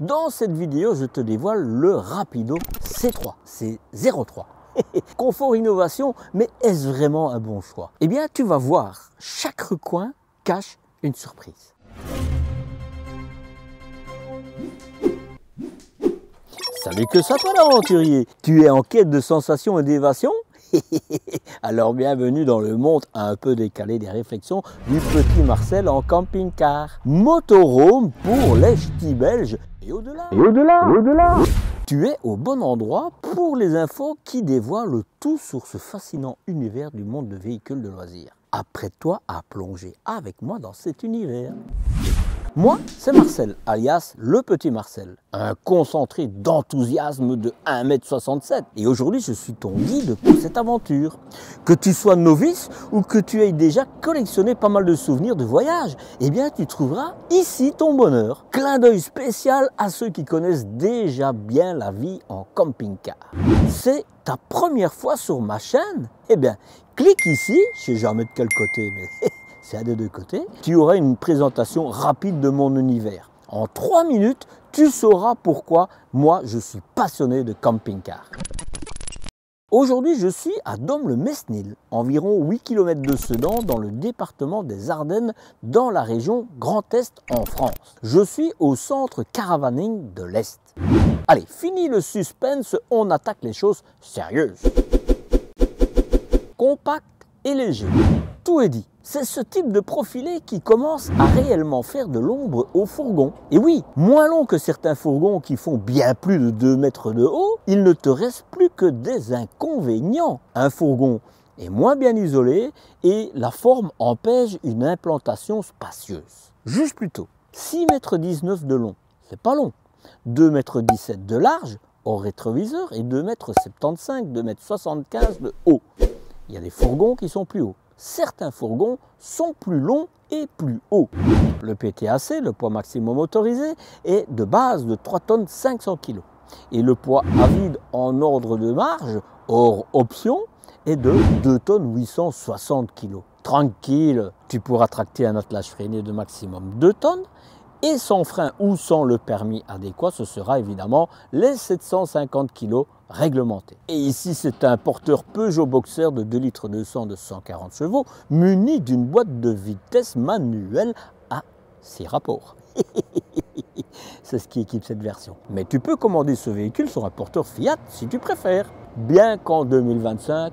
Dans cette vidéo, je te dévoile le Rapido C3, c'est 03. Confort, innovation, mais est-ce vraiment un bon choix? Eh bien, tu vas voir, chaque recoin cache une surprise. Salut, que ça toi l'aventurier? Tu es en quête de sensations et d'évasion? Alors bienvenue dans le monde un peu décalé des réflexions du petit Marcel en camping-car. Motorhome pour les ch'tis belges et au-delà. Tu es au bon endroit pour les infos qui dévoilent le tout sur ce fascinant univers du monde de véhicules de loisirs. Apprête-toi à plonger avec moi dans cet univers. Moi, c'est Marcel, alias le petit Marcel, un concentré d'enthousiasme de 1,67 m. Et aujourd'hui, je suis ton guide pour cette aventure. Que tu sois novice ou que tu aies déjà collectionné pas mal de souvenirs de voyage, eh bien, tu trouveras ici ton bonheur. Clin d'œil spécial à ceux qui connaissent déjà bien la vie en camping-car. C'est ta première fois sur ma chaîne? Eh bien, clique ici, je ne sais jamais de quel côté, mais... c'est à des deux côtés, tu auras une présentation rapide de mon univers. En 3 minutes, tu sauras pourquoi moi je suis passionné de camping-car. Aujourd'hui, je suis à Dom-le-Mesnil, environ 8 km de Sedan, dans le département des Ardennes, dans la région Grand Est en France. Je suis au centre caravaning de l'Est. Allez, fini le suspense, on attaque les choses sérieuses. Compact et léger, tout est dit. C'est ce type de profilé qui commence à réellement faire de l'ombre au fourgon. Et oui, moins long que certains fourgons qui font bien plus de 2 mètres de haut, il ne te reste plus que des inconvénients. Un fourgon est moins bien isolé et la forme empêche une implantation spacieuse. Juge plutôt, 6,19 m de long, c'est pas long. 2,17 m de large au rétroviseur et 2,75 m, 2,75 m de haut. Il y a des fourgons qui sont plus hauts. Certains fourgons sont plus longs et plus hauts. Le PTAC, le poids maximum autorisé, est de base de 3 tonnes 500 kg. Et le poids à vide en ordre de marge, hors option, est de 2 tonnes 860 kg. Tranquille, tu pourras tracter un attelage freiné de maximum 2 tonnes. Et sans frein ou sans le permis adéquat, ce sera évidemment les 750 kg réglementés. Et ici, c'est un porteur Peugeot Boxer de 2,2 litres de 140 chevaux, muni d'une boîte de vitesse manuelle à 6 rapports. C'est ce qui équipe cette version. Mais tu peux commander ce véhicule sur un porteur Fiat si tu préfères. Bien qu'en 2025,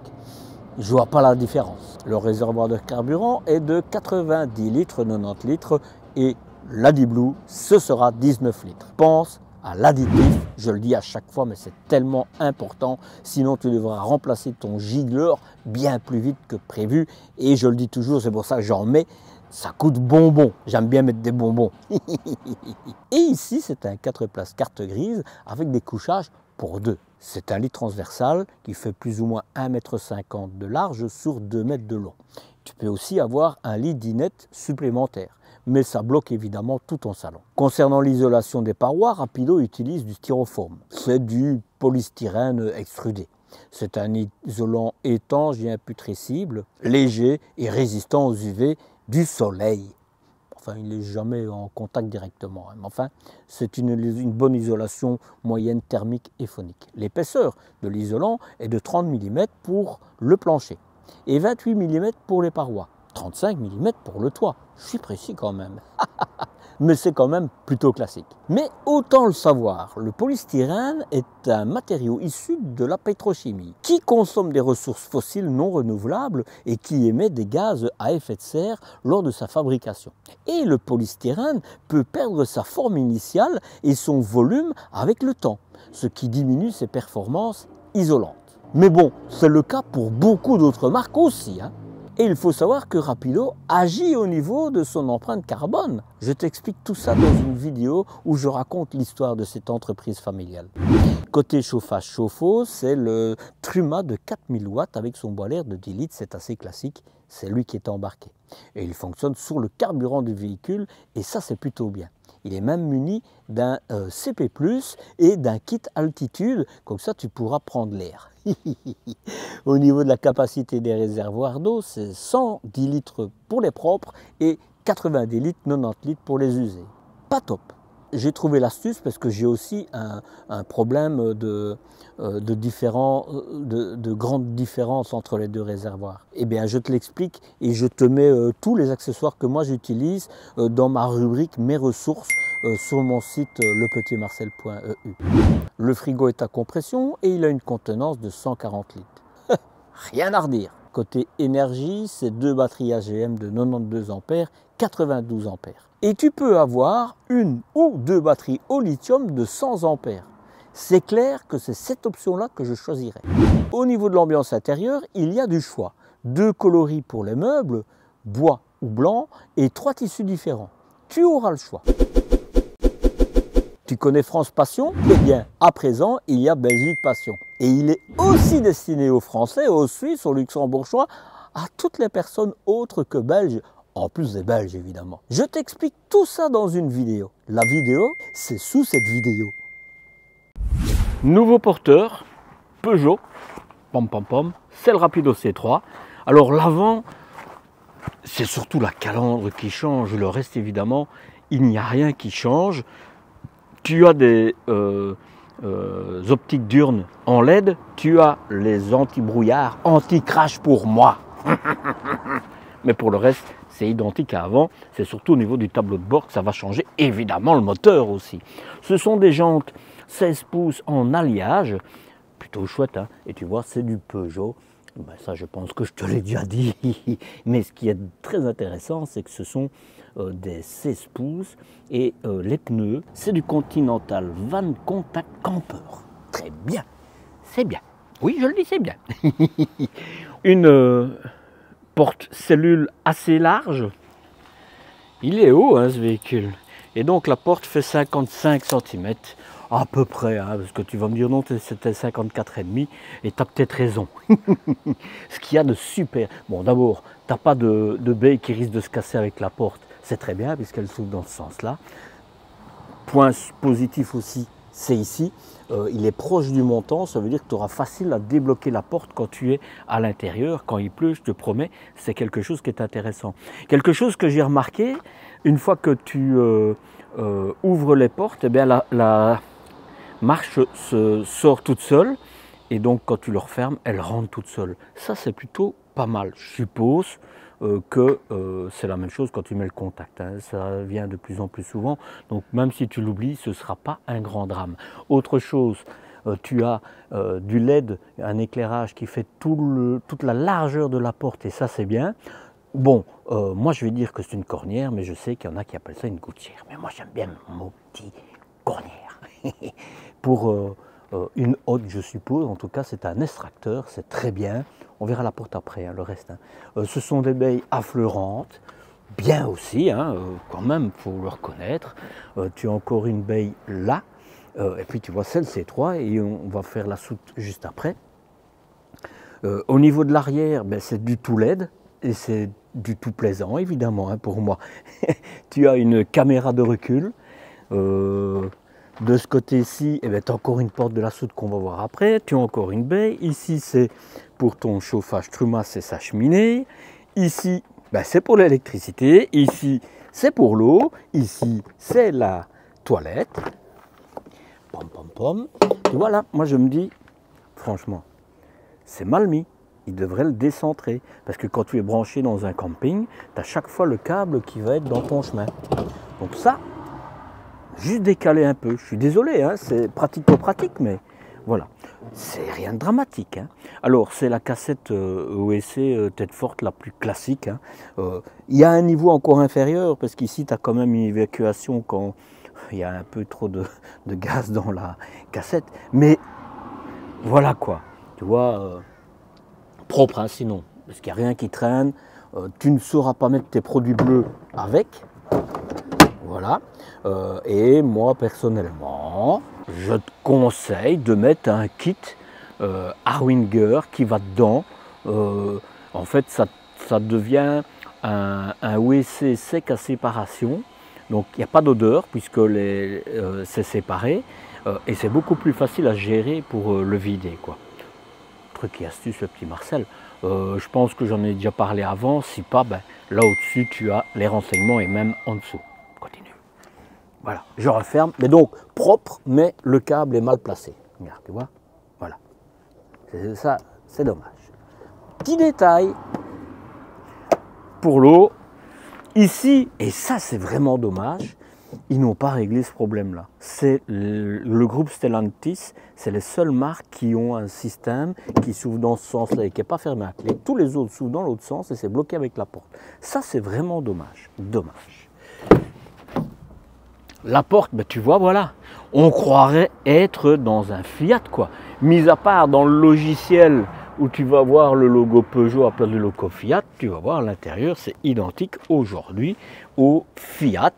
je ne vois pas la différence. Le réservoir de carburant est de 90 litres, 90 litres et l'AdiBlue, ce sera 19 litres. Pense à l'additif, je le dis à chaque fois, mais c'est tellement important. Sinon, tu devras remplacer ton gigleur bien plus vite que prévu. Et je le dis toujours, c'est pour ça que j'en mets. Ça coûte bonbon. J'aime bien mettre des bonbons. Et ici, c'est un 4 places carte grise avec des couchages pour 2. C'est un lit transversal qui fait plus ou moins 1,50 m de large sur 2 mètres de long. Tu peux aussi avoir un lit dinette supplémentaire, mais ça bloque évidemment tout ton salon. Concernant l'isolation des parois, Rapido utilise du styrofoam. C'est du polystyrène extrudé. C'est un isolant étanche et imputrescible, léger et résistant aux UV du soleil. Enfin, il n'est jamais en contact directement. Mais enfin, c'est une bonne isolation moyenne thermique et phonique. L'épaisseur de l'isolant est de 30 mm pour le plancher et 28 mm pour les parois. 35 mm pour le toit. Je suis précis quand même. Mais c'est quand même plutôt classique. Mais autant le savoir, le polystyrène est un matériau issu de la pétrochimie qui consomme des ressources fossiles non renouvelables et qui émet des gaz à effet de serre lors de sa fabrication. Et le polystyrène peut perdre sa forme initiale et son volume avec le temps, ce qui diminue ses performances isolantes. Mais bon, c'est le cas pour beaucoup d'autres marques aussi, hein. Et il faut savoir que Rapido agit au niveau de son empreinte carbone. Je t'explique tout ça dans une vidéo où je raconte l'histoire de cette entreprise familiale. Côté chauffage chauffe-eau, c'est le Truma de 4000 watts avec son boiler de 10 litres, c'est assez classique, c'est lui qui est embarqué. Et il fonctionne sur le carburant du véhicule et ça c'est plutôt bien. Il est même muni d'un CP+, et d'un kit altitude, comme ça tu pourras prendre l'air. Au niveau de la capacité des réservoirs d'eau, c'est 110 litres pour les propres et 90 litres, 90 litres pour les usés. Pas top. j'ai trouvé l'astuce parce que j'ai aussi un problème de grandes différences entre les deux réservoirs. Eh bien, je te l'explique et je te mets tous les accessoires que moi j'utilise dans ma rubrique Mes ressources sur mon site lepetitmarcel.eu. Le frigo est à compression et il a une contenance de 140 litres. Rien à redire. Côté énergie, c'est deux batteries AGM de 92 ampères, 92 ampères. Et tu peux avoir une ou deux batteries au lithium de 100 ampères. C'est clair que c'est cette option-là que je choisirais. Au niveau de l'ambiance intérieure, il y a du choix. 2 coloris pour les meubles, bois ou blanc, et 3 tissus différents. Tu auras le choix. Tu connais France Passion? Eh bien, à présent, il y a Belgique Passion. Et il est aussi destiné aux Français, aux Suisses, aux Luxembourgeois, à toutes les personnes autres que Belges, en plus des Belges évidemment. Je t'explique tout ça dans une vidéo. La vidéo, c'est sous cette vidéo. Nouveau porteur, Peugeot, c'est le Rapido C3. Alors l'avant, c'est surtout la calandre qui change, le reste évidemment, il n'y a rien qui change. Tu as des optiques diurnes en LED, tu as les anti-brouillard, anti-crash pour moi. Mais pour le reste, c'est identique à avant. C'est surtout au niveau du tableau de bord que ça va changer. Évidemment, le moteur aussi. Ce sont des jantes 16 pouces en alliage. Plutôt chouette, hein. Et tu vois, c'est du Peugeot. Ben ça, je pense que je te l'ai déjà dit. Mais ce qui est très intéressant, c'est que ce sont des 16 pouces. Et les pneus, c'est du Continental Van Contact Camper. Très bien. C'est bien. Oui, je le dis, c'est bien. Une porte-cellule assez large. Il est haut, hein, ce véhicule. Et donc, la porte fait 55 cm. À peu près, hein, parce que tu vas me dire non, c'était 54,5 et tu as peut-être raison. Ce qu'il y a de super. Bon, d'abord, tu n'as pas de baie qui risque de se casser avec la porte. C'est très bien, puisqu'elle s'ouvre dans ce sens-là. Point positif aussi, c'est ici. Il est proche du montant, ça veut dire que tu auras facile à débloquer la porte quand tu es à l'intérieur. Quand il pleut, je te promets, c'est quelque chose qui est intéressant. Quelque chose que j'ai remarqué, une fois que tu ouvres les portes, eh bien la marche se sort toute seule et donc quand tu le refermes, elle rentre toute seule. Ça, c'est plutôt pas mal. Je suppose que c'est la même chose quand tu mets le contact, hein. Ça vient de plus en plus souvent, donc même si tu l'oublies, ce ne sera pas un grand drame. Autre chose, tu as du LED, un éclairage qui fait toute la largeur de la porte et ça c'est bien. Bon, moi je vais dire que c'est une cornière, mais je sais qu'il y en a qui appellent ça une gouttière. Mais moi j'aime bien mon petit cornière. Pour une hotte, je suppose, en tout cas c'est un extracteur, c'est très bien. On verra la porte après, hein, le reste. Hein. Ce sont des baies affleurantes, bien aussi, hein, quand même, il faut le reconnaître. Tu as encore une baie là, et puis tu vois celle C3, et on va faire la soute juste après. Au niveau de l'arrière, ben, c'est du tout LED, et c'est du tout plaisant, évidemment, hein, pour moi. Tu as une caméra de recul. De ce côté-ci, eh ben, tu as encore une porte de la soute qu'on va voir après. Tu as encore une baie. Ici, c'est pour ton chauffage Truma, c'est sa cheminée. Ici, ben, c'est pour l'électricité. Ici, c'est pour l'eau. Ici, c'est la toilette. Pom, pom, pom. Et voilà, moi je me dis, franchement, c'est mal mis. Il devrait le décentrer. Parce que quand tu es branché dans un camping, tu as chaque fois le câble qui va être dans ton chemin. Donc ça, juste décaler un peu. Je suis désolé, hein, c'est pratico-pratique, mais voilà. C'est rien de dramatique. Hein. Alors, c'est la cassette OEC tête forte la plus classique. Hein. Il y a un niveau encore inférieur, parce qu'ici, tu as quand même une évacuation quand il y a un peu trop de gaz dans la cassette. Mais voilà quoi. Tu vois, propre, hein, sinon, parce qu'il n'y a rien qui traîne. Tu ne sauras pas mettre tes produits bleus avec. Voilà. Et moi, personnellement, je te conseille de mettre un kit Harwinger qui va dedans. En fait, ça devient un WC sec à séparation. Donc, il n'y a pas d'odeur puisque c'est séparé. Et c'est beaucoup plus facile à gérer pour le vider, quoi. Truc et astuce, le petit Marcel. Je pense que j'en ai déjà parlé avant. Si pas, ben, là au-dessus, tu as les renseignements et même en dessous. Continue. Voilà, je referme, mais donc propre, mais le câble est mal placé. Regarde, tu vois, voilà. Ça, c'est dommage. Petit détail, pour l'eau, ici, et ça c'est vraiment dommage, ils n'ont pas réglé ce problème-là. C'est le groupe Stellantis, c'est les seules marques qui ont un système qui s'ouvre dans ce sens-là et qui n'est pas fermé à clé. Tous les autres s'ouvrent dans l'autre sens et c'est bloqué avec la porte. Ça c'est vraiment dommage, dommage. La porte, ben, tu vois, voilà, on croirait être dans un Fiat, quoi. Mis à part dans le logiciel où tu vas voir le logo Peugeot à place du logo Fiat, tu vas voir à l'intérieur, c'est identique aujourd'hui au Fiat.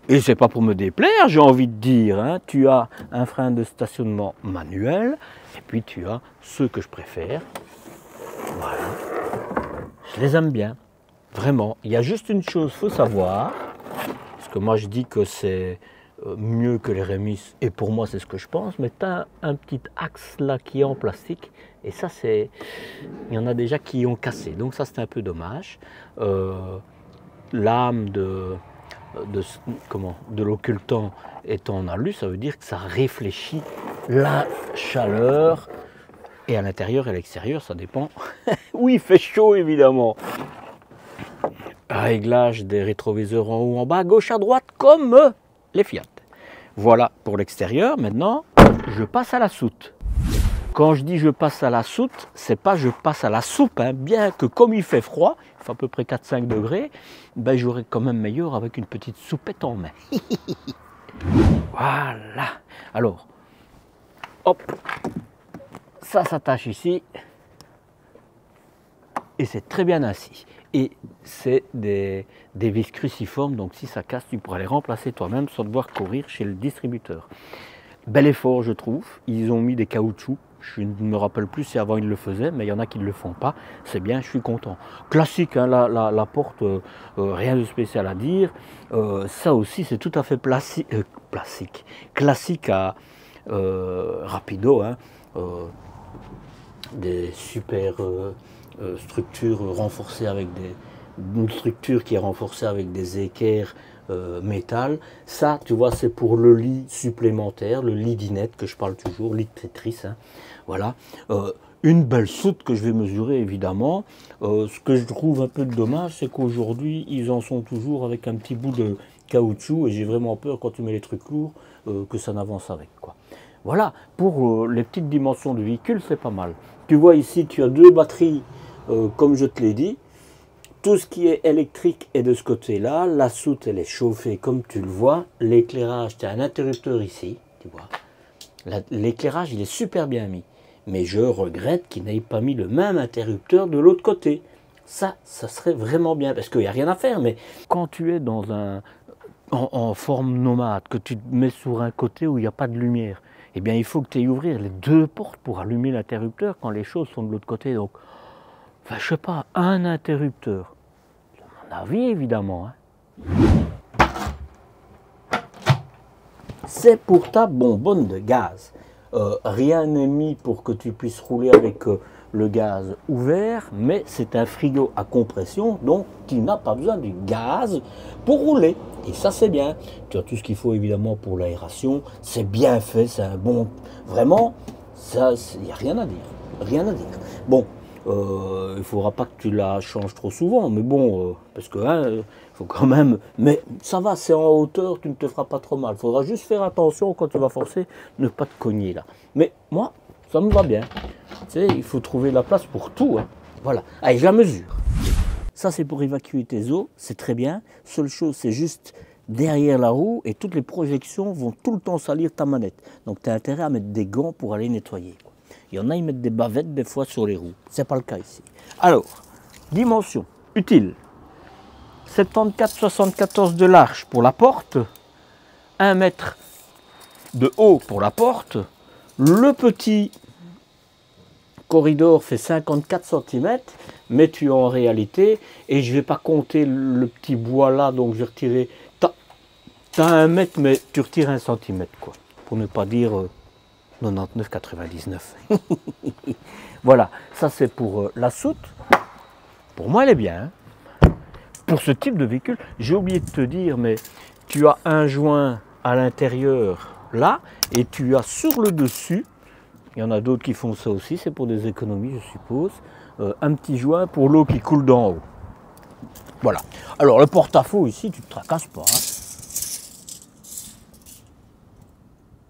Et c'est pas pour me déplaire, j'ai envie de dire, hein. Tu as un frein de stationnement manuel, et puis tu as ceux que je préfère. Voilà. Je les aime bien, vraiment. Il y a juste une chose, il faut savoir, parce que moi je dis que c'est mieux que les Remis, et pour moi c'est ce que je pense, mais tu as un petit axe là qui est en plastique, et ça c'est, il y en a déjà qui ont cassé, donc ça c'est un peu dommage. Lame de l'occultant est en alu, ça veut dire que ça réfléchit la chaleur, et à l'intérieur et à l'extérieur, ça dépend. Oui, il fait chaud évidemment. Réglage des rétroviseurs en haut, en bas, gauche, à droite, comme les Fiat. Voilà pour l'extérieur. Maintenant, je passe à la soute. Quand je dis je passe à la soute, c'est pas je passe à la soupe, hein. Bien que comme il fait froid, il fait à peu près 4-5 degrés, ben j'aurai quand même meilleur avec une petite soupette en main. Voilà. Alors, hop, ça s'attache ici, et c'est très bien ainsi. Et c'est des vis cruciformes, donc si ça casse, tu pourras les remplacer toi-même sans devoir courir chez le distributeur. Bel effort, je trouve. Ils ont mis des caoutchoucs. Je ne me rappelle plus si avant ils le faisaient, mais il y en a qui ne le font pas. C'est bien, je suis content. Classique, hein, la porte, rien de spécial à dire. Ça aussi, c'est tout à fait classique à Rapido. Hein, des super structures renforcées avec une structure qui est renforcée avec des équerres métal. Ça, tu vois, c'est pour le lit supplémentaire, le lit dinette que je parle toujours, lit de Tetris. Hein. Voilà. Une belle soute que je vais mesurer, évidemment. Ce que je trouve un peu dommage, c'est qu'aujourd'hui, ils en sont toujours avec un petit bout de caoutchouc, et j'ai vraiment peur, quand tu mets les trucs lourds, que ça n'avance avec, quoi. Voilà, pour les petites dimensions du véhicule, c'est pas mal. Tu vois ici, tu as deux batteries, comme je te l'ai dit. Tout ce qui est électrique est de ce côté-là. La soute, elle est chauffée, comme tu le vois. L'éclairage, tu as un interrupteur ici, tu vois. L'éclairage, il est super bien mis. Mais je regrette qu'ils n'aient pas mis le même interrupteur de l'autre côté. Ça serait vraiment bien, parce qu'il n'y a rien à faire. Mais quand tu es dans en forme nomade, que tu te mets sur un côté où il n'y a pas de lumière, eh bien, il faut que tu aies ouvrir les deux portes pour allumer l'interrupteur quand les choses sont de l'autre côté. Donc, enfin, je sais pas, un interrupteur. C'est mon avis, évidemment. Hein. C'est pour ta bonbonne de gaz. Rien n'est mis pour que tu puisses rouler avec le gaz ouvert, mais c'est un frigo à compression, donc tu n'as pas besoin du gaz pour rouler. Et ça, c'est bien. Tu as tout ce qu'il faut, évidemment, pour l'aération. C'est bien fait, c'est un bon... Vraiment, il n'y a rien à dire. Rien à dire. Bon, il ne faudra pas que tu la changes trop souvent, mais bon, parce que faut quand même... Mais ça va, c'est en hauteur, tu ne te feras pas trop mal. Il faudra juste faire attention quand tu vas forcer, ne pas te cogner là. Mais moi, ça me va bien. Tu sais, il faut trouver la place pour tout. Hein. Voilà. Allez, je la mesure. Ça, c'est pour évacuer tes eaux, c'est très bien. Seule chose, c'est juste derrière la roue, et toutes les projections vont tout le temps salir ta manette. Donc, tu as intérêt à mettre des gants pour aller nettoyer. Il y en a, ils mettent des bavettes des fois sur les roues. Ce n'est pas le cas ici. Alors, dimension utile. 74 de large pour la porte, 1 mètre de haut pour la porte. Le petit corridor fait 54 cm, mais tu as en réalité, et je ne vais pas compter le petit bois là, donc je vais retirer, tu as 1 mètre, mais tu retires 1 cm, quoi, pour ne pas dire 99,99. Voilà, ça c'est pour la soute. Pour moi, elle est bien. Hein. Pour ce type de véhicule, j'ai oublié de te dire, mais tu as un joint à l'intérieur là, et tu as sur le dessus, il y en a d'autres qui font ça aussi, c'est pour des économies je suppose, un petit joint pour l'eau qui coule d'en haut. Voilà. Alors le porte-à-faux ici, tu ne te tracasses pas.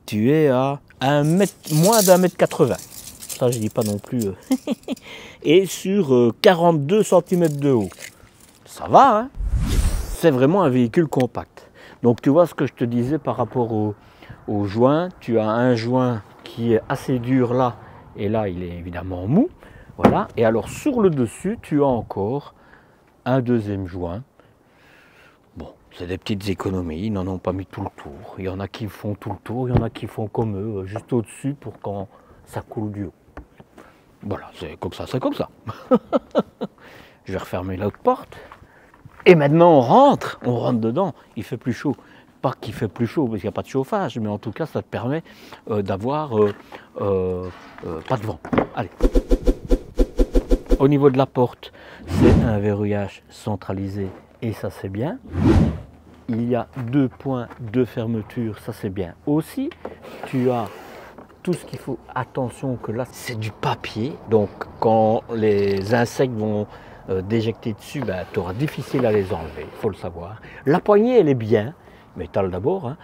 Tu es à moins d'1,80 m. Ça je dis pas non plus. Et sur 42 cm de haut. Ça va, hein? C'est vraiment un véhicule compact. Donc tu vois ce que je te disais par rapport au joint. Tu as un joint qui est assez dur là, et là il est évidemment mou. Voilà. Et alors sur le dessus, tu as encore un deuxième joint. Bon, c'est des petites économies, ils n'en ont pas mis tout le tour. Il y en a qui font tout le tour, il y en a qui font comme eux, juste au-dessus pour quand ça coule du haut. Voilà, c'est comme ça, c'est comme ça. Je vais refermer l'autre porte. Et maintenant on rentre dedans, il fait plus chaud. Pas qu'il fait plus chaud parce qu'il n'y a pas de chauffage, mais en tout cas ça te permet d'avoir pas de vent. Allez. Au niveau de la porte, c'est un verrouillage centralisé et ça c'est bien. Il y a 2 points de fermeture, ça c'est bien aussi. Tu as tout ce qu'il faut. Attention que là c'est du papier, donc quand les insectes vont déjecter dessus, ben, tu auras difficile à les enlever, il faut le savoir. La poignée elle est bien, métal d'abord, hein,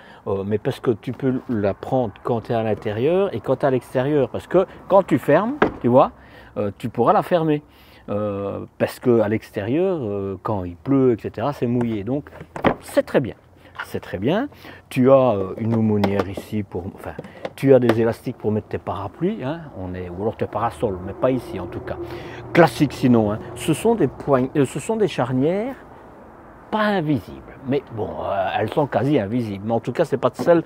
mais parce que tu peux la prendre quand tu es à l'intérieur et quand tu es à l'extérieur, parce que quand tu fermes, tu vois, tu pourras la fermer. Parce qu'à l'extérieur, quand il pleut, etc., c'est mouillé. Donc, c'est très bien. C'est très bien. Tu as une aumônière ici, enfin, tu as des élastiques pour mettre tes parapluies, hein, ou alors tes parasols, mais pas ici en tout cas. Classique sinon. Hein. Ce sont des charnières pas invisibles. Mais bon, elles sont quasi invisibles. Mais en tout cas, ce n'est pas de celles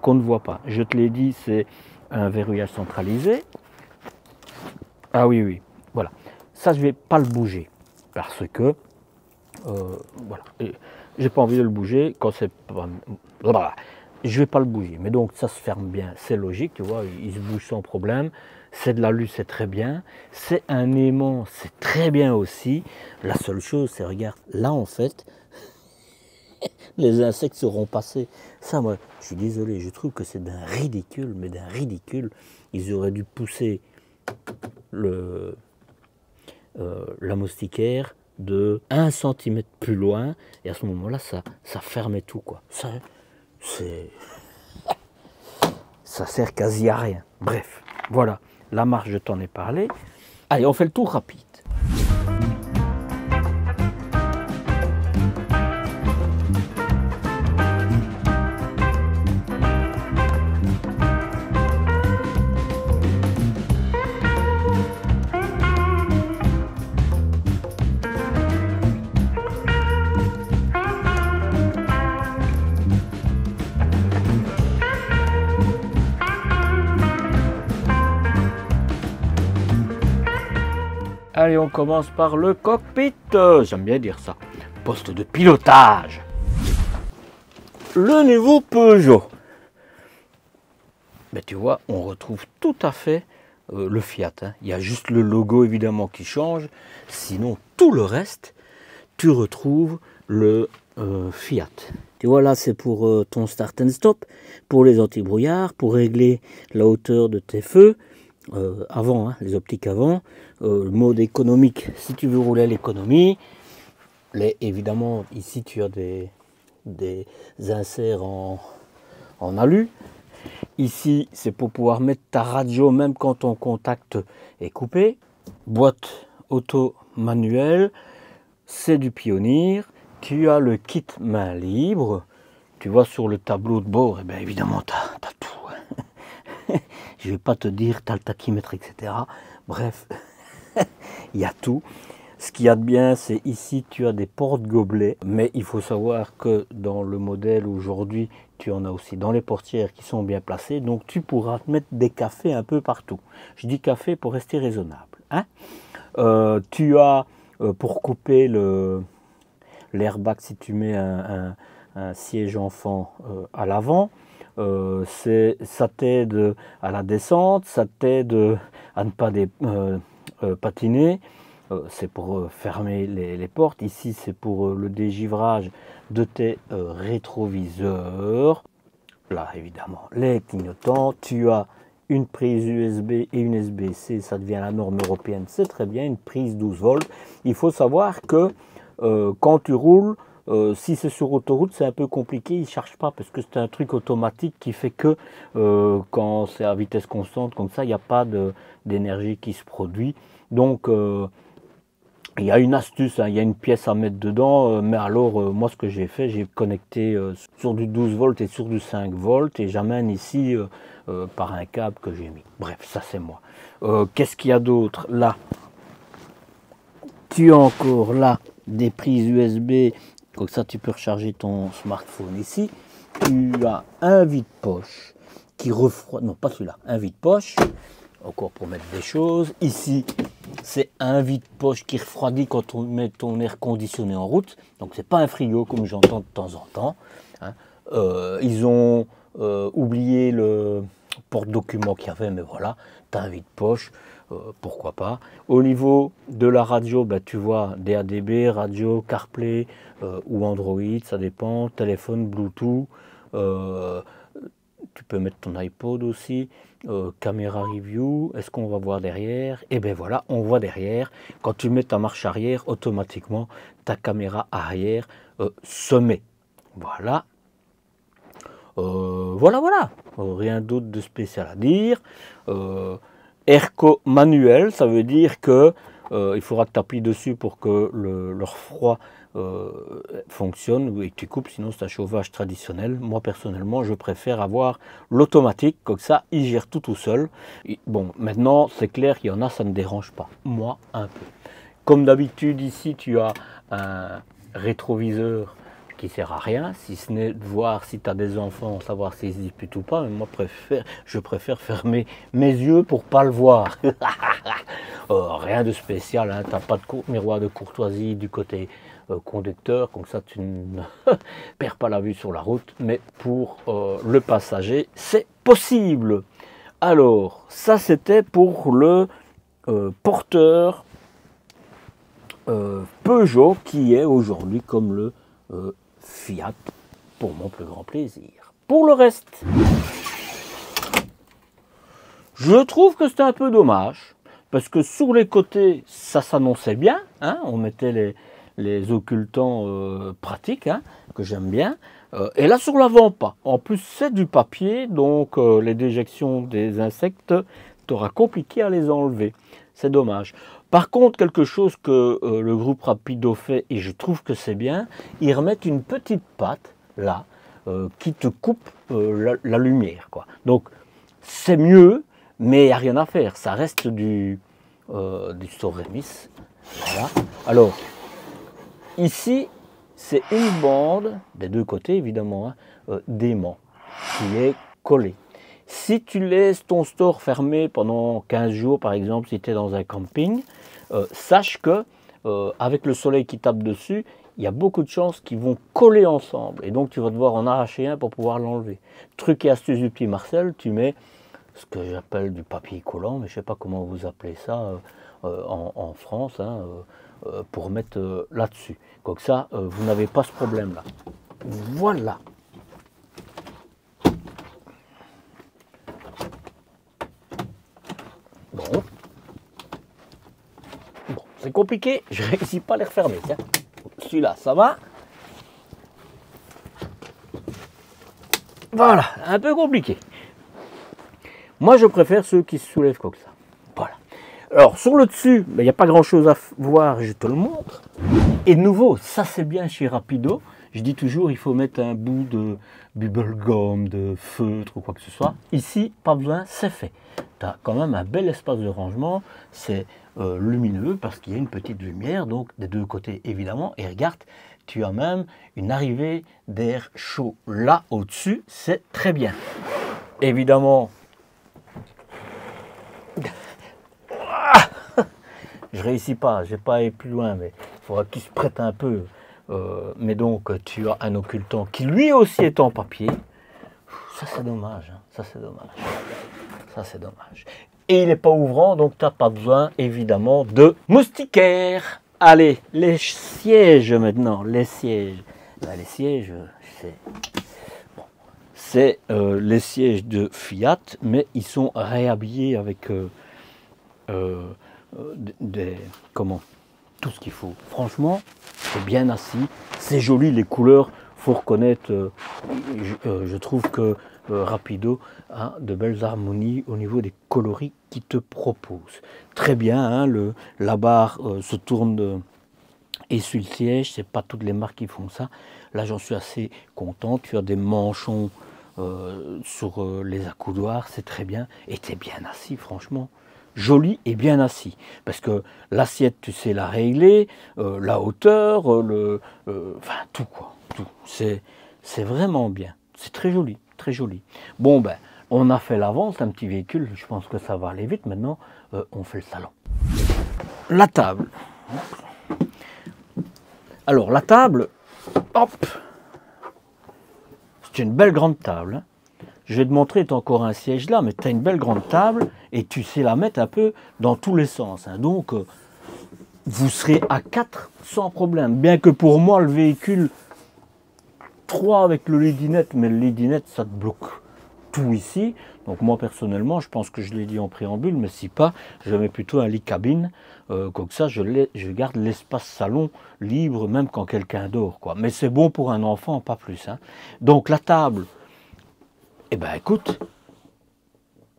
qu'on ne voit pas. Je te l'ai dit, c'est un verrouillage centralisé. Ah oui, oui, voilà. Ça, je ne vais pas le bouger parce que, voilà, j'ai pas envie de le bouger quand c'est pas... Voilà. Je ne vais pas le bouger, mais donc ça se ferme bien, c'est logique, tu vois, il se bouge sans problème. C'est de l'alu, c'est très bien. C'est un aimant, c'est très bien aussi. La seule chose, c'est, regarde, là en fait, les insectes seront passés. Ça, moi, je suis désolé, je trouve que c'est d'un ridicule, mais d'un ridicule. Ils auraient dû pousser la moustiquaire de 1 cm plus loin, et à ce moment-là, ça fermait tout, quoi. Ça sert quasi à rien. Bref, voilà, la marche, je t'en ai parlé. Allez, on fait le tour rapide. Allez, on commence par le cockpit. J'aime bien dire ça. Poste de pilotage. Le nouveau Peugeot. Ben, tu vois, on retrouve tout à fait le Fiat. Hein. Il y a juste le logo évidemment qui change. Sinon, tout le reste, tu retrouves le Fiat. Tu vois, là, c'est pour ton start and stop, pour les anti-brouillards, pour régler la hauteur de tes feux. Avant, hein, les optiques avant, le mode économique, si tu veux rouler à l'économie, évidemment ici tu as des inserts en alu, ici c'est pour pouvoir mettre ta radio même quand ton contact est coupé, boîte auto manuelle, c'est du Pioneer, tu as le kit main libre, tu vois sur le tableau de bord, et bien évidemment tu as tout. Je ne vais pas te dire, tu as le tachymètre, etc. Bref, il y a tout. Ce qu'il y a de bien, c'est ici, tu as des porte-gobelets. Mais il faut savoir que dans le modèle aujourd'hui, tu en as aussi dans les portières qui sont bien placées. Donc, tu pourras te mettre des cafés un peu partout. Je dis café pour rester raisonnable. Hein, tu as, pour couper l'airbag, si tu mets un siège enfant à l'avant, ça t'aide à la descente, ça t'aide à ne pas patiner, c'est pour fermer les portes. Ici c'est pour le dégivrage de tes rétroviseurs. Là, évidemment, les clignotants. Tu as une prise USB et une USB-C, ça devient la norme européenne, c'est très bien, une prise 12 volts. Il faut savoir que quand tu roules, si c'est sur autoroute, c'est un peu compliqué, il ne charge pas parce que c'est un truc automatique qui fait que quand c'est à vitesse constante comme ça, il n'y a pas d'énergie qui se produit. Donc, il y a une astuce, hein, il y a une pièce à mettre dedans, mais alors moi ce que j'ai fait, j'ai connecté sur du 12 volts et sur du 5 volts et j'amène ici par un câble que j'ai mis. Bref, ça c'est moi. Qu'est-ce qu'il y a d'autre là? Tu as encore là des prises USB, comme ça tu peux recharger ton smartphone ici. Tu as un vide-poche qui refroidit, non pas celui-là, un vide-poche, encore pour mettre des choses. Ici, c'est un vide-poche qui refroidit quand on met ton air conditionné en route. Donc c'est pas un frigo comme j'entends de temps en temps. Hein. Ils ont oublié le porte-document qu'il y avait, mais voilà, tu as un vide-poche. Pourquoi pas. Au niveau de la radio, ben, tu vois DADB, radio, CarPlay ou Android, ça dépend, téléphone, Bluetooth, tu peux mettre ton iPod aussi, caméra review, est-ce qu'on va voir derrière? Et bien voilà, on voit derrière, quand tu mets ta marche arrière, automatiquement ta caméra arrière se met. Voilà. Voilà. Rien d'autre de spécial à dire. Airco manuel, ça veut dire que il faudra que tu appuies dessus pour que le refroid fonctionne et que tu coupes, sinon c'est un chauffage traditionnel. Moi personnellement, je préfère avoir l'automatique, comme ça il gère tout seul. Et, bon, maintenant c'est clair qu'il y en a, ça ne dérange pas. Moi, un peu. Comme d'habitude, ici tu as un rétroviseur qui sert à rien, si ce n'est de voir si tu as des enfants, savoir s'ils se disputent ou pas. Mais moi, je préfère fermer mes yeux pour pas le voir. Rien de spécial, hein. Tu n'as pas de miroir de courtoisie du côté conducteur, comme ça tu ne perds pas la vue sur la route. Mais pour le passager, c'est possible. Alors, ça c'était pour le porteur Peugeot qui est aujourd'hui comme le Fiat, pour mon plus grand plaisir. Pour le reste, je trouve que c'était un peu dommage, parce que sur les côtés, ça s'annonçait bien, hein, on mettait les occultants pratiques, hein, que j'aime bien, et là sur l'avant pas. En plus c'est du papier, donc les déjections des insectes, t'auras compliqué à les enlever, c'est dommage. Par contre, quelque chose que le groupe Rapido fait, et je trouve que c'est bien, ils remettent une petite patte, là, qui te coupe la lumière, quoi. Donc, c'est mieux, mais il n'y a rien à faire. Ça reste du Soremis. Voilà. Alors, ici, c'est une bande, des deux côtés, évidemment, hein, d'aimant, qui est collée. Si tu laisses ton store fermé pendant 15 jours, par exemple, si tu es dans un camping, sache que avec le soleil qui tape dessus, il y a beaucoup de chances qu'ils vont coller ensemble. Et donc, tu vas devoir en arracher un pour pouvoir l'enlever. Truc et astuce du petit Marcel, tu mets ce que j'appelle du papier collant, mais je ne sais pas comment vous appelez ça en France, hein, pour mettre là-dessus. Comme ça, vous n'avez pas ce problème-là. Voilà. Bon, c'est compliqué, je ne réussis pas à les refermer. Celui-là, ça va. Voilà, un peu compliqué. Moi, je préfère ceux qui se soulèvent comme ça. Voilà. Alors, sur le dessus, il n'y a pas grand-chose à voir, je te le montre. Et de nouveau, ça c'est bien chez Rapido. Je dis toujours, il faut mettre un bout de bubblegum, de feutre ou quoi que ce soit. Ici, pas besoin, c'est fait. Tu as quand même un bel espace de rangement. C'est lumineux parce qu'il y a une petite lumière, donc des deux côtés évidemment. Et regarde, tu as même une arrivée d'air chaud là au-dessus. C'est très bien. Évidemment, je réussis pas, j'ai pas allé plus loin, mais il faudra qu'il se prête un peu. Mais donc, tu as un occultant qui lui aussi est en papier. Ça, c'est dommage. Hein. Ça, c'est dommage. Ça, c'est dommage. Et il n'est pas ouvrant, donc tu n'as pas besoin, évidemment, de moustiquaire. Allez, les sièges maintenant. Les sièges. Ben, les sièges, c'est... Bon. c'est les sièges de Fiat, mais ils sont réhabillés avec comment, tout ce qu'il faut. Franchement, c'est bien assis, c'est joli, les couleurs, faut reconnaître, je trouve que Rapido a de belles harmonies au niveau des coloris qu'il te propose. Très bien, hein, la barre se tourne et sur le siège, c'est pas toutes les marques qui font ça. Là, j'en suis assez content. Tu as des manchons sur les accoudoirs, c'est très bien. Et tu es bien assis, franchement. Joli et bien assis. Parce que l'assiette, tu sais la régler, la hauteur, enfin, tout quoi. Tout. C'est vraiment bien. C'est très joli, très joli. Bon, ben, on a fait l'avant, c'est un petit véhicule. Je pense que ça va aller vite. Maintenant, on fait le salon. La table. Alors, la table, hop, c'est une belle grande table. Hein. Je vais te montrer, tu as encore un siège là, mais tu as une belle grande table et tu sais la mettre un peu dans tous les sens. Hein. Donc, vous serez à 4 sans problème. Bien que pour moi, le véhicule 3 avec le lidinette, mais le lidinette, ça te bloque tout ici. Donc moi, personnellement, je pense que je l'ai dit en préambule, mais si pas, je mets plutôt un lit cabine. Comme ça, je garde l'espace salon libre, même quand quelqu'un dort, quoi. Mais c'est bon pour un enfant, pas plus. Hein. Donc la table, eh ben écoute,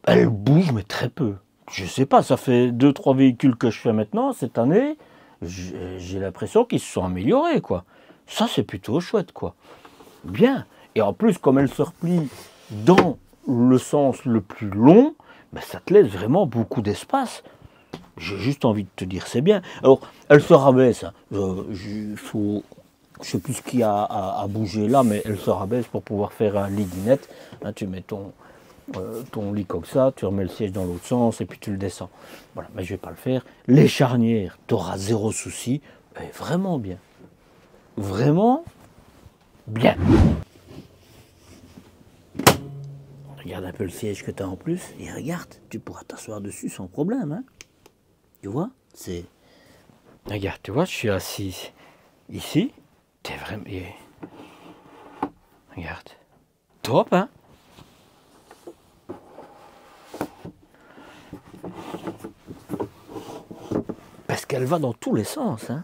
elle bouge, mais très peu. Je sais pas, ça fait 2-3 véhicules que je fais maintenant, cette année. J'ai l'impression qu'ils se sont améliorés, quoi. Ça, c'est plutôt chouette, quoi. Bien. Et en plus, comme elle se replie dans le sens le plus long, ben ça te laisse vraiment beaucoup d'espace. J'ai juste envie de te dire, c'est bien. Alors, elle se rabaisse. Hein. Je sais plus ce qu'il y a à bouger là, mais elle se rabaisse pour pouvoir faire un lit dinette. Hein, tu mets ton lit comme ça, tu remets le siège dans l'autre sens et puis tu le descends. Voilà, mais je vais pas le faire. Les charnières, tu auras zéro souci. Vraiment bien. Vraiment bien. Regarde un peu le siège que tu as en plus et regarde, tu pourras t'asseoir dessus sans problème. Hein. Tu vois, c'est... Regarde, tu vois, je suis assis ici. T'es vraiment... Regarde. Top, hein? Parce qu'elle va dans tous les sens, hein?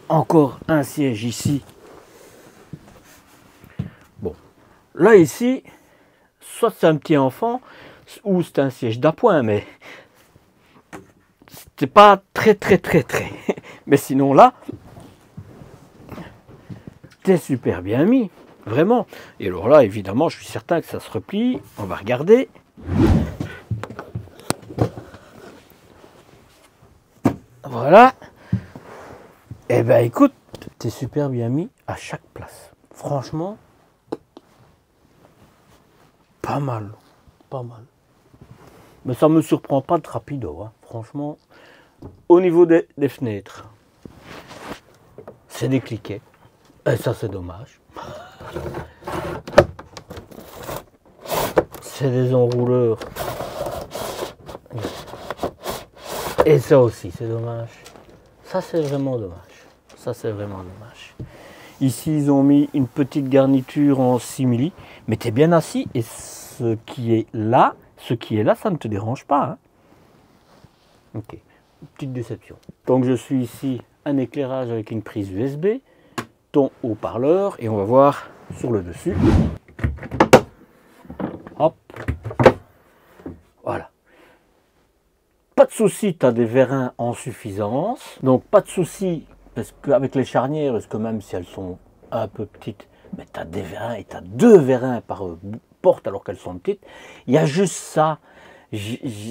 Encore un siège ici. Bon. Là, ici, soit c'est un petit enfant, ou c'est un siège d'appoint, mais... C'est pas très. Mais sinon là, t'es super bien mis, vraiment. Et alors là, évidemment, je suis certain que ça se replie. On va regarder. Voilà. Eh ben écoute, t'es super bien mis à chaque place. Franchement, pas mal. Pas mal. Mais ça me surprend pas de rapido, hein. Franchement. Au niveau des fenêtres, c'est des cliquets. Et ça, c'est dommage. C'est des enrouleurs. Et ça aussi, c'est dommage. Ça, c'est vraiment dommage. Ça, c'est vraiment dommage. Ici, ils ont mis une petite garniture en simili. Mais tu es bien assis. Et ce qui est là, ça ne te dérange pas. Hein. Ok. Petite déception. Donc je suis ici, un éclairage avec une prise USB, ton haut-parleur, et on va voir sur le dessus. Hop. Voilà. Pas de souci, tu as des vérins en suffisance. Donc pas de souci, parce qu'avec les charnières, parce que même si elles sont un peu petites, mais tu as des vérins et tu as 2 vérins par porte alors qu'elles sont petites. Il y a juste ça.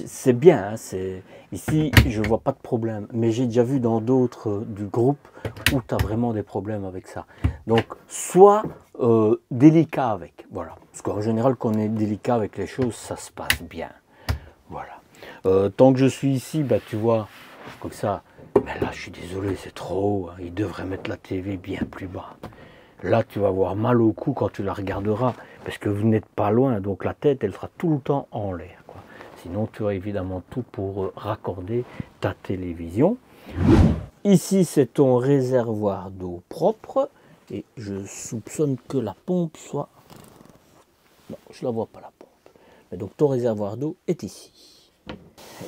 C'est bien, hein, ici je vois pas de problème, mais j'ai déjà vu dans d'autres du groupe où tu as vraiment des problèmes avec ça. Donc sois délicat avec, voilà. Parce qu'en général quand on est délicat avec les choses, ça se passe bien. Voilà. Tant que je suis ici, bah, tu vois, comme ça, mais là je suis désolé, c'est trop haut, hein, ils devraient mettre la TV bien plus bas. Là tu vas avoir mal au cou quand tu la regarderas, parce que vous n'êtes pas loin, donc la tête elle sera tout le temps en l'air. Sinon, tu as évidemment tout pour raccorder ta télévision. Ici, c'est ton réservoir d'eau propre. Et je soupçonne que la pompe soit Non, je ne la vois pas la pompe. Mais donc ton réservoir d'eau est ici.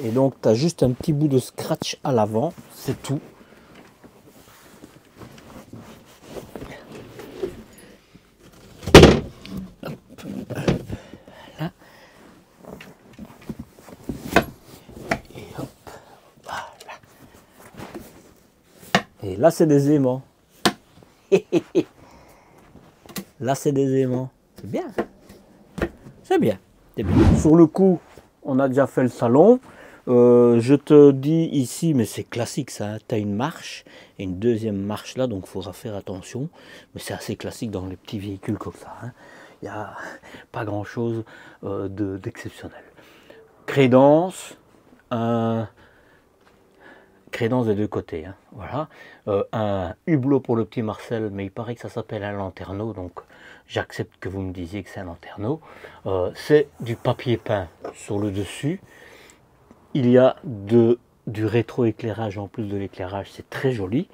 Et donc tu as juste un petit bout de scratch à l'avant, c'est tout. Voilà. Et hop, voilà. Et là c'est des aimants. Là c'est des aimants. C'est bien. C'est bien. C'est bien. Sur le coup, on a déjà fait le salon. Je te dis ici, mais c'est classique ça, hein, tu as une marche et une deuxième marche là, donc il faudra faire attention. Mais c'est assez classique dans les petits véhicules comme ça. Hein. Il n'y a pas grand chose d'exceptionnel. Crédence, crédence des deux côtés. Hein, voilà. Un hublot pour le petit Marcel, mais il paraît que ça s'appelle un lanterneau, donc j'accepte que vous me disiez que c'est un lanterneau. C'est du papier peint sur le dessus. Il y a du rétroéclairage en plus de l'éclairage, c'est très joli.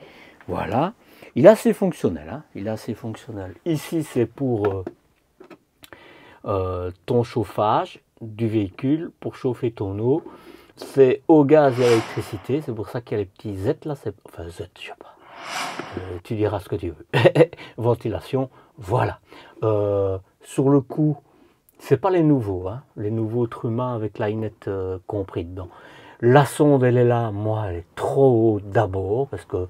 Voilà. Il est assez fonctionnel. Hein, il est assez fonctionnel. Ici, c'est pour ton chauffage du véhicule, pour chauffer ton eau. C'est au gaz et à l'électricité. C'est pour ça qu'il y a les petits Z là. Enfin, Z, je sais pas. Tu diras ce que tu veux. Ventilation, voilà. Sur le coup, c'est pas les nouveaux, hein, les nouveaux Truma avec la Inette compris dedans. La sonde, elle est là, moi, elle est trop haute d'abord, parce que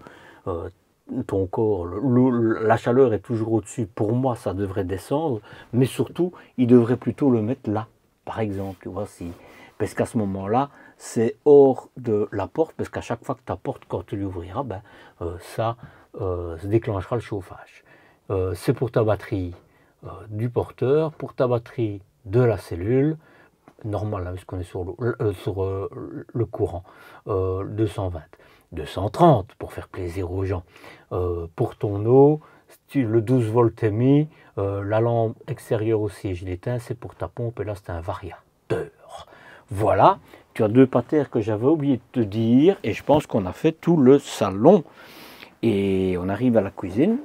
ton corps, la chaleur est toujours au-dessus. Pour moi, ça devrait descendre, mais surtout, il devrait plutôt le mettre là, par exemple, tu vois, si, parce qu'à ce moment-là, c'est hors de la porte, parce qu'à chaque fois que ta porte, quand tu l'ouvriras, ben, ça se déclenchera le chauffage. C'est pour ta batterie du porteur, pour ta batterie de la cellule, normal, hein, puisqu'on est sur le courant, 220, 230 pour faire plaisir aux gens. Pour ton eau, le 12 volts est mis, la lampe extérieure aussi, je l'éteins, c'est pour ta pompe, et là c'est un variateur. Voilà, tu as deux patères que j'avais oublié de te dire, et je pense qu'on a fait tout le salon. Et on arrive à la cuisine.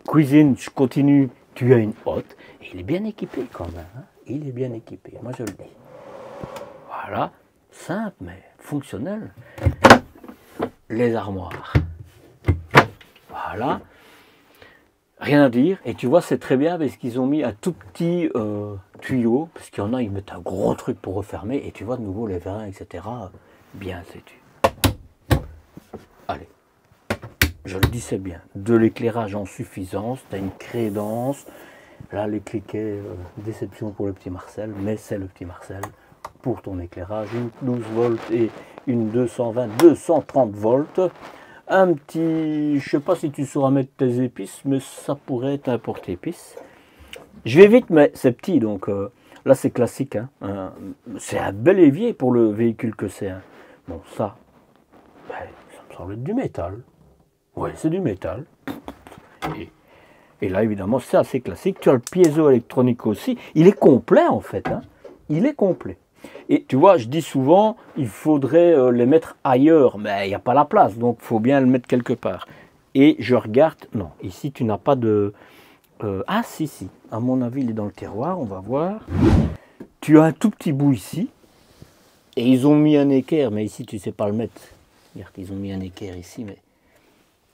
Cuisine, je continue, tu as une hotte, et il est bien équipé quand même, hein. Il est bien équipé, moi je le dis. Voilà, simple mais fonctionnel. Les armoires. Voilà. Rien à dire. Et tu vois, c'est très bien parce qu'ils ont mis un tout petit tuyau. Parce qu'il y en a, ils mettent un gros truc pour refermer. Et tu vois de nouveau les vins, etc. Bien, sais-tu. Allez. Je le dis, c'est bien. De l'éclairage en suffisance. Tu as une crédence. Là, les cliquets, déception pour le petit Marcel. Mais c'est le petit Marcel pour ton éclairage. Une 12 volts et une 220, 230 volts. Un petit, je sais pas si tu sauras mettre tes épices, mais ça pourrait être un porte-épices. Je vais vite, mais c'est petit, donc là c'est classique. Hein. C'est un bel évier pour le véhicule que c'est. Hein. Bon, ça, ben, ça me semble être du métal. Ouais, c'est du métal. Et là, évidemment, c'est assez classique. Tu as le piézo-électronique aussi. Il est complet, en fait. Hein. Il est complet. Et tu vois, je dis souvent, il faudrait les mettre ailleurs, mais il n'y a pas la place, donc il faut bien le mettre quelque part. Et je regarde, non, ici tu n'as pas de... ah si, si, à mon avis il est dans le tiroir, on va voir. Tu as un tout petit bout ici, et ils ont mis un équerre, mais ici tu ne sais pas le mettre. Regarde, ils ont mis un équerre ici, mais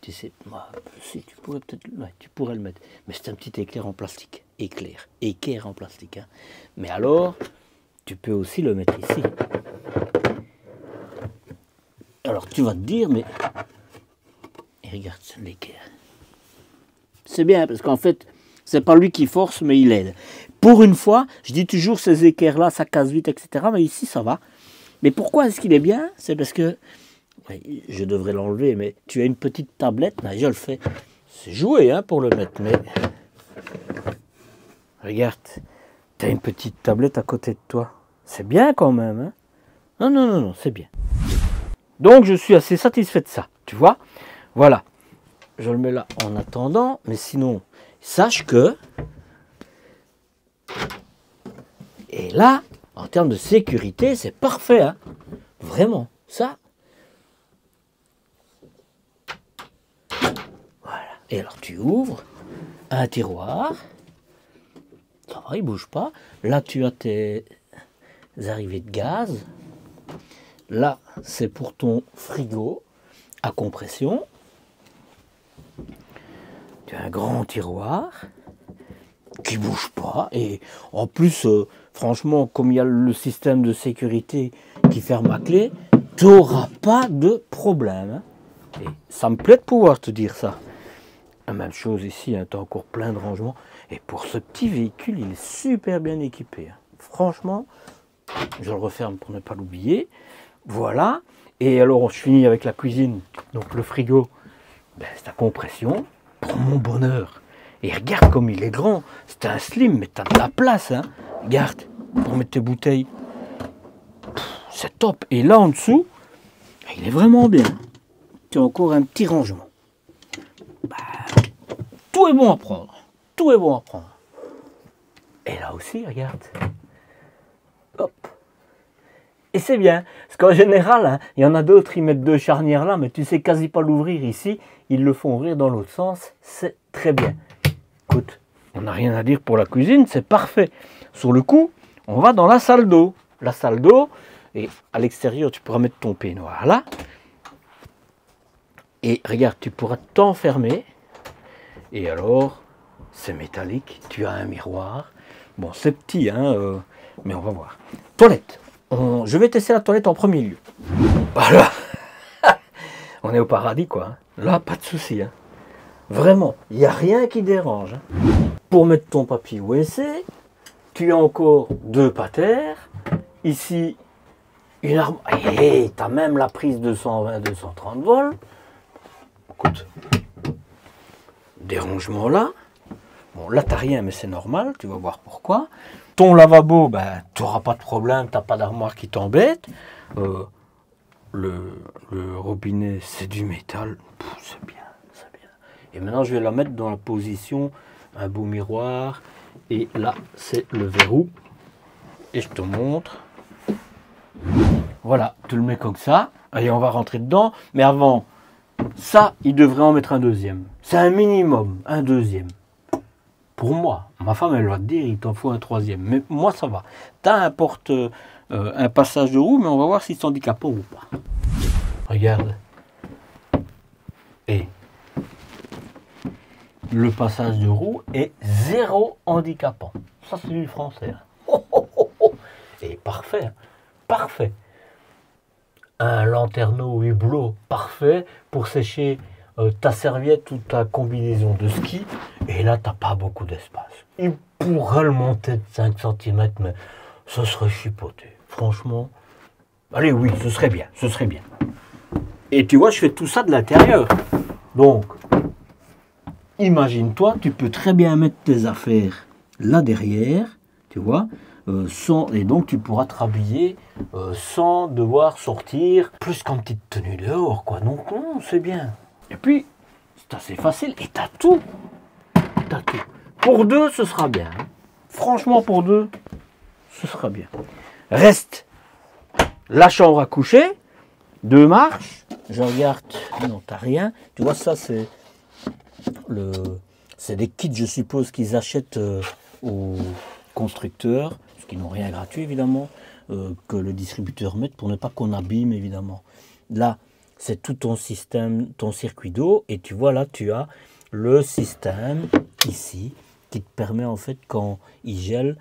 tu sais, moi, si, tu pourrais peut-être, ouais, tu pourrais le mettre. Mais c'est un petit éclair en plastique, équerre en plastique. Hein. Mais alors... tu peux aussi le mettre ici. Alors tu vas te dire, mais... et regarde l'équerre. C'est bien, parce qu'en fait, c'est pas lui qui force, mais il aide. Pour une fois, je dis toujours, ces équerres-là, ça casse vite, etc. Mais ici, ça va. Mais pourquoi est-ce qu'il est bien? C'est parce que... ouais, je devrais l'enlever, mais tu as une petite tablette. Là, je le fais. C'est joué, hein, pour le mettre, mais... regarde, tu as une petite tablette à côté de toi. C'est bien quand même, hein? Non, non, non, non, c'est bien. Donc, je suis assez satisfait de ça, tu vois? Voilà. Je le mets là en attendant, mais sinon, sache que... et là, en termes de sécurité, c'est parfait, hein? Vraiment, ça... voilà. Et alors, tu ouvres un tiroir. Ça va, il bouge pas. Là, tu as tes arrivées de gaz. Là, c'est pour ton frigo à compression. Tu as un grand tiroir qui bouge pas. Et en plus, franchement, comme il y a le système de sécurité qui ferme à clé, tu n'auras pas de problème. Et ça me plaît de pouvoir te dire ça. La même chose ici, hein, tu as encore plein de rangements. Et pour ce petit véhicule, il est super bien équipé. Hein. Franchement, je le referme pour ne pas l'oublier. Voilà. Et alors, je finis avec la cuisine. Donc le frigo, ben, c'est à compression. Pour mon bonheur. Et regarde comme il est grand. C'est un slim, mais tu as de la place. Hein. Regarde, pour mettre tes bouteilles. C'est top. Et là, en dessous, il est vraiment bien. Tu as encore un petit rangement. Bah, tout est bon à prendre. Tout est bon à prendre. Et là aussi, regarde. Hop. Et c'est bien. Parce qu'en général, hein, il y en a d'autres, ils mettent deux charnières là, mais tu sais quasi pas l'ouvrir ici. Ils le font ouvrir dans l'autre sens. C'est très bien. Écoute, on n'a rien à dire pour la cuisine, c'est parfait. Sur le coup, on va dans la salle d'eau. La salle d'eau, et à l'extérieur, tu pourras mettre ton peignoir là. Et regarde, tu pourras t'enfermer. Et alors, c'est métallique, tu as un miroir. Bon, c'est petit, hein, mais on va voir. Toilette. Je vais tester la toilette en premier lieu. Voilà. On est au paradis, quoi. Hein. Là, pas de souci. Hein. Vraiment, il n'y a rien qui dérange. Hein. Pour mettre ton papier WC, tu as encore deux patères. Ici, une armoire. Et tu as même la prise 220-230 volts. Écoute, des rangements là. Bon, là, tu n'as rien, mais c'est normal. Tu vas voir pourquoi. Ton lavabo, ben, tu n'auras pas de problème. Tu n'as pas d'armoire qui t'embête. Le robinet, c'est du métal. C'est bien, c'est bien. Et maintenant, je vais la mettre dans la position, un beau miroir. Et là, c'est le verrou. Et je te montre. Voilà, tu le mets comme ça. Allez, on va rentrer dedans. Mais avant, ça, il devrait en mettre un deuxième. C'est un minimum, un deuxième. Pour moi, ma femme, elle va te dire, il t'en faut un troisième. Mais moi, ça va. Tu as un passage de roue, mais on va voir si c'est handicapant ou pas. Regarde. Et le passage de roue est zéro handicapant. Ça, c'est du français. Hein. Oh, oh, oh, oh. Et parfait. Parfait. Un lanterneau hublot parfait pour sécher ta serviette ou ta combinaison de ski. Et là, tu n'as pas beaucoup d'espace. Il pourrait le monter de 5 cm, mais ce serait chipoté. Franchement, allez, oui, ce serait bien. Ce serait bien. Et tu vois, je fais tout ça de l'intérieur. Donc, imagine-toi, tu peux très bien mettre tes affaires là derrière, tu vois, et donc tu pourras te rhabiller sans devoir sortir plus qu'en petite tenue dehors, quoi. Donc, non, c'est bien. Et puis, c'est assez facile et t'as tout. T'as tout. Pour deux, ce sera bien. Hein. Franchement, pour deux, ce sera bien. Reste la chambre à coucher, 2 marches. Je regarde, non, t'as rien. Tu vois, ça, c'est des kits, je suppose, qu'ils achètent aux constructeurs, parce qu'ils n'ont rien gratuit, évidemment, que le distributeur mette pour ne pas qu'on abîme, évidemment. Là, c'est tout ton système, ton circuit d'eau, et tu vois, là, tu as le système, ici, qui te permet, en fait, quand il gèle,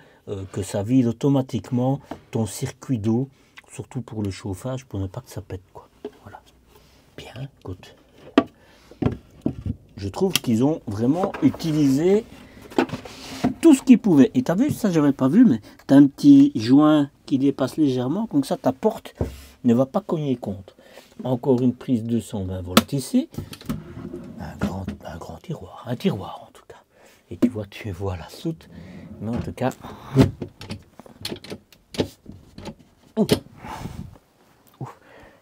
que ça vide automatiquement ton circuit d'eau, surtout pour le chauffage, pour ne pas que ça pète, quoi. Voilà. Bien, écoute. Je trouve qu'ils ont vraiment utilisé tout ce qu'ils pouvaient. Et tu as vu, ça j'avais pas vu, mais tu as un petit joint qui dépasse légèrement, comme ça ta porte ne va pas cogner contre. Encore une prise 220 volts ici. Un grand tiroir, un tiroir en tout cas. Et tu vois la soute, mais en tout cas... Ouf,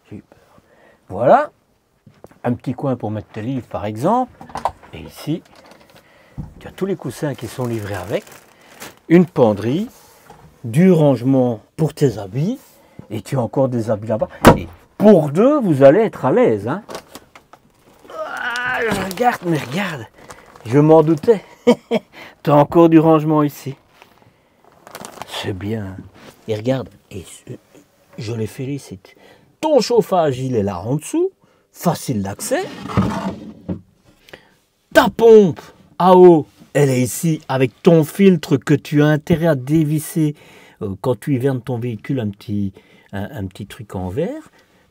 j'ai eu peur. Voilà. Un petit coin pour mettre tes livres par exemple, et ici tu as tous les coussins qui sont livrés avec, une penderie, du rangement pour tes habits, et tu as encore des habits là-bas, et pour deux vous allez être à l'aise. Hein. Ah, regarde, mais regarde, je m'en doutais, tu as encore du rangement ici, c'est bien. Et regarde, je les félicite. Ton chauffage, il est là en dessous, facile d'accès. Ta pompe à eau, elle est ici avec ton filtre que tu as intérêt à dévisser quand tu hivernes ton véhicule, un petit truc en verre.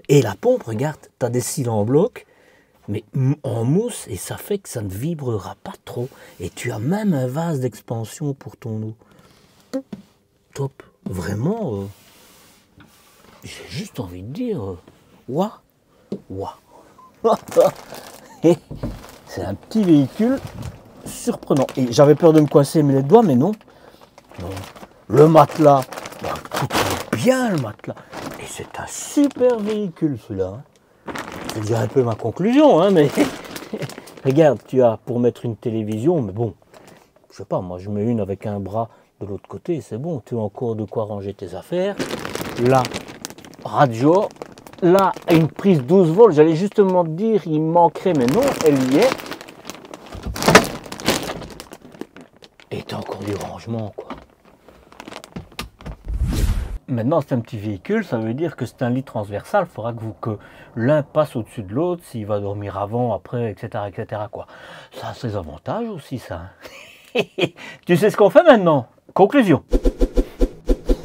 Et la pompe, regarde, tu as des cils en bloc, mais en mousse, et ça fait que ça ne vibrera pas trop. Et tu as même un vase d'expansion pour ton eau. Top, vraiment, j'ai juste envie de dire, waouh, waouh. C'est un petit véhicule surprenant. Et j'avais peur de me coincer les doigts, mais non. Non. Le matelas, tout est bien le matelas. Et c'est un super véhicule celui-là. Je vais dire un peu ma conclusion, hein, mais regarde, tu as pour mettre une télévision, mais bon, je sais pas, moi je mets une avec un bras de l'autre côté, c'est bon, tu as encore de quoi ranger tes affaires. Là, radio, là, une prise 12 volts, j'allais justement te dire, il manquerait, mais non, elle y est. Et t'as encore du rangement, quoi. Maintenant, c'est un petit véhicule, ça veut dire que c'est un lit transversal. Il faudra que l'un passe au-dessus de l'autre, s'il va dormir avant, après, etc., etc., quoi. Ça a ses avantages aussi, ça. Tu sais ce qu'on fait maintenant? Conclusion.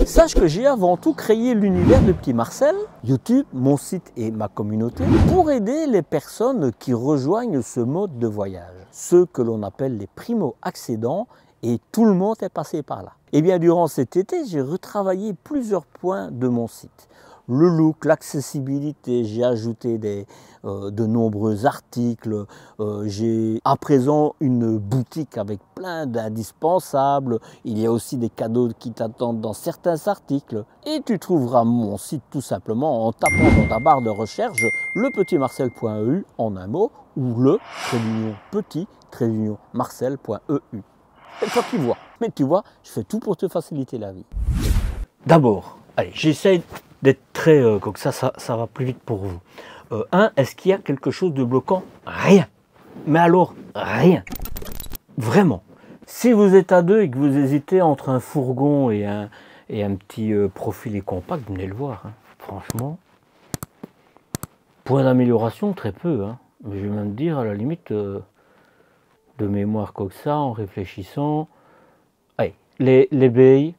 Sache que j'ai avant tout créé l'univers de Petit Marcel, YouTube, mon site et ma communauté, pour aider les personnes qui rejoignent ce mode de voyage, ceux que l'on appelle les primo-accédants, et tout le monde est passé par là. Et bien durant cet été, j'ai retravaillé plusieurs points de mon site. Le look, l'accessibilité, j'ai ajouté de nombreux articles, j'ai à présent une boutique avec plein d'indispensables, il y a aussi des cadeaux qui t'attendent dans certains articles. Et tu trouveras mon site tout simplement en tapant dans ta barre de recherche lepetitmarcel.eu en un mot ou le-petit-marcel.eu. C'est toi qui vois. Mais tu vois, je fais tout pour te faciliter la vie. D'abord, allez, j'essaie d'être très comme ça va plus vite pour vous. Est-ce qu'il y a quelque chose de bloquant? Rien. Mais alors, rien. Vraiment. Si vous êtes à deux et que vous hésitez entre un fourgon et un petit profil compact, venez le voir. Hein. Franchement, point d'amélioration, très peu. Hein. Mais je vais même dire, à la limite, de mémoire comme ça, en réfléchissant, allez, les baies,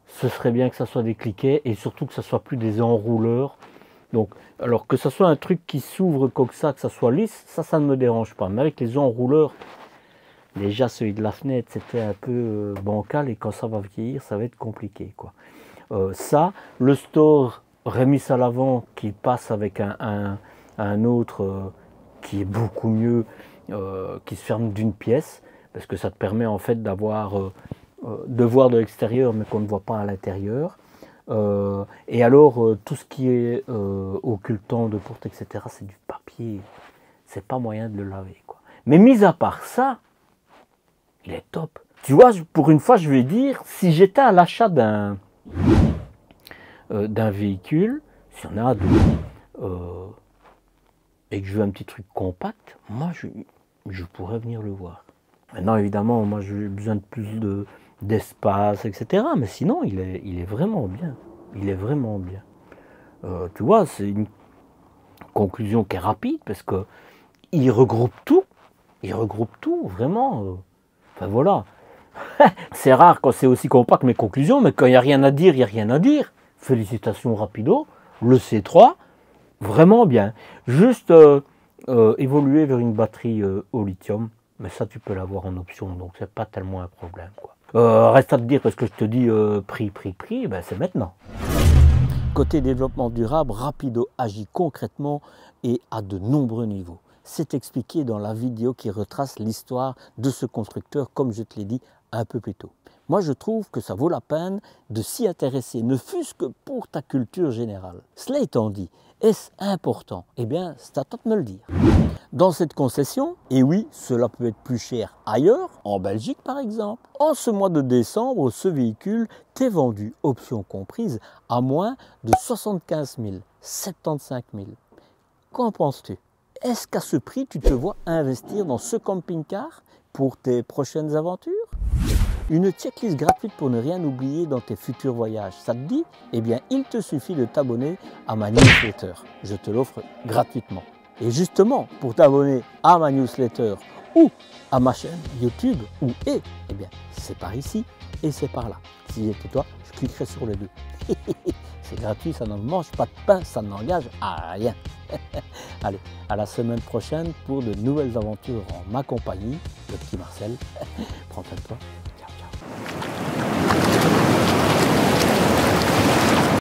ce serait bien que ça soit des cliquets et surtout que ça soit plus des enrouleurs. Donc, alors que ça soit un truc qui s'ouvre comme ça, que ça soit lisse, ça ne me dérange pas. Mais avec les enrouleurs, déjà celui de la fenêtre, c'était un peu bancal et quand ça va vieillir, ça va être compliqué, quoi. Ça, le store remis à l'avant qui passe avec un autre qui est beaucoup mieux, qui se ferme d'une pièce, parce que ça te permet en fait d'avoir de voir de l'extérieur mais qu'on ne voit pas à l'intérieur. Et alors tout ce qui est occultant de porte, etc., c'est du papier, c'est pas moyen de le laver, quoi. Mais mis à part ça, il est top. Tu vois, pour une fois, je vais dire, si j'étais à l'achat d'un véhicule, si on a et que je veux un petit truc compact, moi je pourrais venir le voir. Maintenant, évidemment, moi j'ai besoin de plus d'espace, etc. Mais sinon, il est vraiment bien. Il est vraiment bien. Tu vois, c'est une conclusion qui est rapide parce que il regroupe tout. Il regroupe tout, vraiment. Enfin voilà. C'est rare quand c'est aussi compact mes conclusions, mais quand il n'y a rien à dire, il n'y a rien à dire. Félicitations rapido. Le C3, vraiment bien. Juste évoluer vers une batterie au lithium. Mais ça, tu peux l'avoir en option, donc c'est pas tellement un problème, quoi. Reste à te dire, parce que je te dis prix, ben c'est maintenant. Côté développement durable, Rapido agit concrètement et à de nombreux niveaux. C'est expliqué dans la vidéo qui retrace l'histoire de ce constructeur, comme je te l'ai dit un peu plus tôt. Moi, je trouve que ça vaut la peine de s'y intéresser, ne fût-ce que pour ta culture générale. Cela étant dit, est-ce important? Eh bien, c'est à toi de me le dire. Dans cette concession, et oui, cela peut être plus cher ailleurs, en Belgique par exemple, en ce mois de décembre, ce véhicule t'est vendu, option comprise, à moins de 75 000, 75 000. Qu'en penses-tu? Est-ce qu'à ce prix, tu te vois investir dans ce camping-car pour tes prochaines aventures? Une checklist gratuite pour ne rien oublier dans tes futurs voyages. Ça te dit? Eh bien, il te suffit de t'abonner à ma newsletter. Je te l'offre gratuitement. Et justement, pour t'abonner à ma newsletter ou à ma chaîne YouTube, eh bien, c'est par ici et c'est par là. Si j'étais toi, je cliquerais sur les deux. C'est gratuit, ça ne mange pas de pain, ça n'engage à rien. Allez, à la semaine prochaine pour de nouvelles aventures en ma compagnie, le petit Marcel. Prends soin de toi.